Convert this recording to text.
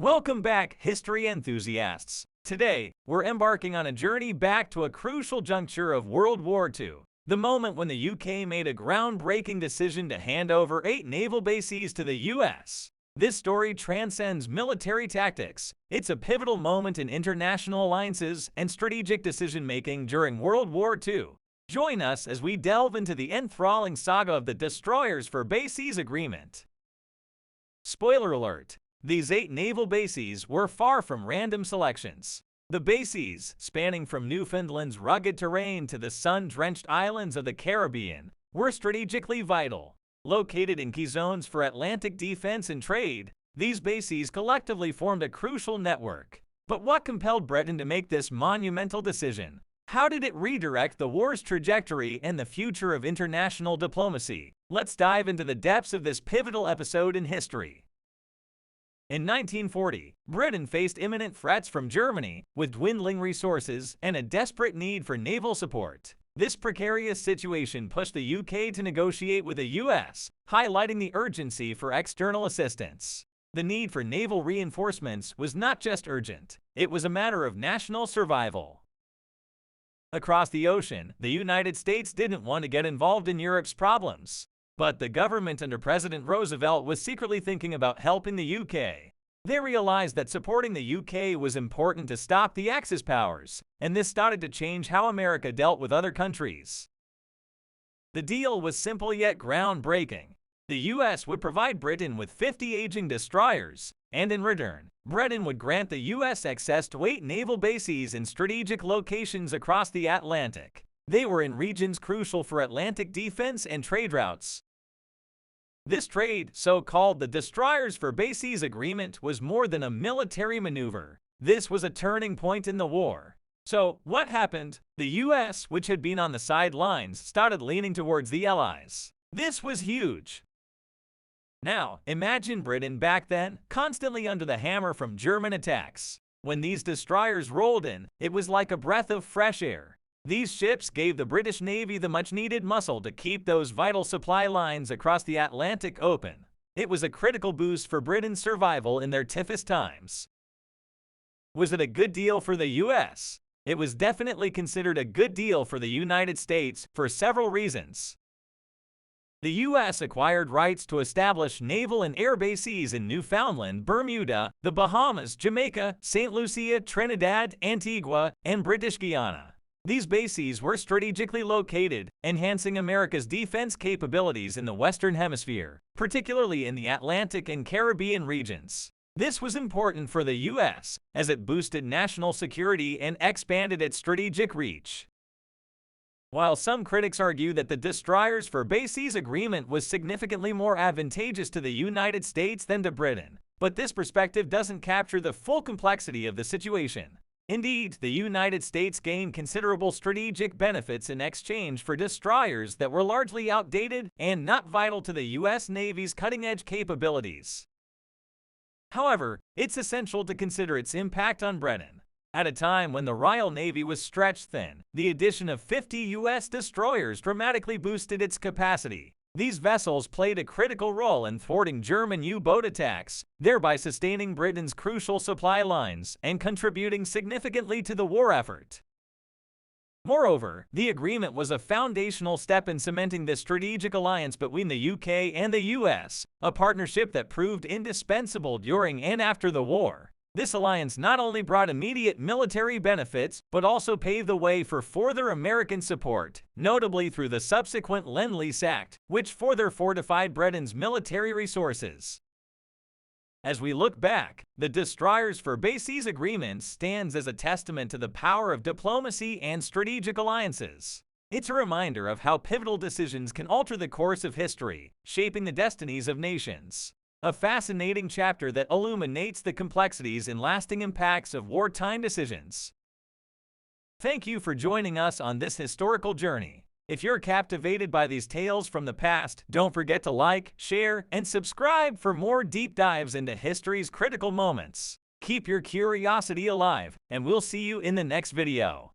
Welcome back, history enthusiasts. Today, we're embarking on a journey back to a crucial juncture of World War II, the moment when the UK made a groundbreaking decision to hand over 8 naval bases to the US. This story transcends military tactics. It's a pivotal moment in international alliances and strategic decision-making during World War II. Join us as we delve into the enthralling saga of the Destroyers for Bases Agreement. Spoiler alert! These 8 naval bases were far from random selections. The bases, spanning from Newfoundland's rugged terrain to the sun-drenched islands of the Caribbean, were strategically vital. Located in key zones for Atlantic defense and trade, these bases collectively formed a crucial network. But what compelled Britain to make this monumental decision? How did it redirect the war's trajectory and the future of international diplomacy? Let's dive into the depths of this pivotal episode in history. In 1940, Britain faced imminent threats from Germany, with dwindling resources and a desperate need for naval support. This precarious situation pushed the UK to negotiate with the US, highlighting the urgency for external assistance. The need for naval reinforcements was not just urgent, it was a matter of national survival. Across the ocean, the United States didn't want to get involved in Europe's problems. But the government under President Roosevelt was secretly thinking about helping the UK. They realized that supporting the UK was important to stop the Axis powers, and this started to change how America dealt with other countries. The deal was simple yet groundbreaking. The US would provide Britain with 50 aging destroyers, and in return, Britain would grant the US access to 8 naval bases in strategic locations across the Atlantic. They were in regions crucial for Atlantic defense and trade routes. This trade, so-called the Destroyers for Bases Agreement, was more than a military maneuver. This was a turning point in the war. So, what happened? The US, which had been on the sidelines, started leaning towards the Allies. This was huge. Now, imagine Britain back then, constantly under the hammer from German attacks. When these destroyers rolled in, it was like a breath of fresh air. These ships gave the British Navy the much-needed muscle to keep those vital supply lines across the Atlantic open. It was a critical boost for Britain's survival in their toughest times. Was it a good deal for the US? It was definitely considered a good deal for the United States for several reasons. The US acquired rights to establish naval and air bases in Newfoundland, Bermuda, the Bahamas, Jamaica, St. Lucia, Trinidad, Antigua, and British Guiana. These bases were strategically located, enhancing America's defense capabilities in the Western Hemisphere, particularly in the Atlantic and Caribbean regions. This was important for the US, as it boosted national security and expanded its strategic reach. While some critics argue that the Destroyers for Bases Agreement was significantly more advantageous to the United States than to Britain, but this perspective doesn't capture the full complexity of the situation. Indeed, the United States gained considerable strategic benefits in exchange for destroyers that were largely outdated and not vital to the US Navy's cutting-edge capabilities. However, it's essential to consider its impact on Britain. At a time when the Royal Navy was stretched thin, the addition of 50 US destroyers dramatically boosted its capacity. These vessels played a critical role in thwarting German U-boat attacks, thereby sustaining Britain's crucial supply lines and contributing significantly to the war effort. Moreover, the agreement was a foundational step in cementing the strategic alliance between the UK and the US, a partnership that proved indispensable during and after the war. This alliance not only brought immediate military benefits, but also paved the way for further American support, notably through the subsequent Lend-Lease Act, which further fortified Britain's military resources. As we look back, the Destroyers for Bases Agreement stands as a testament to the power of diplomacy and strategic alliances. It's a reminder of how pivotal decisions can alter the course of history, shaping the destinies of nations. A fascinating chapter that illuminates the complexities and lasting impacts of wartime decisions. Thank you for joining us on this historical journey. If you're captivated by these tales from the past, don't forget to like, share, and subscribe for more deep dives into history's critical moments. Keep your curiosity alive, and we'll see you in the next video.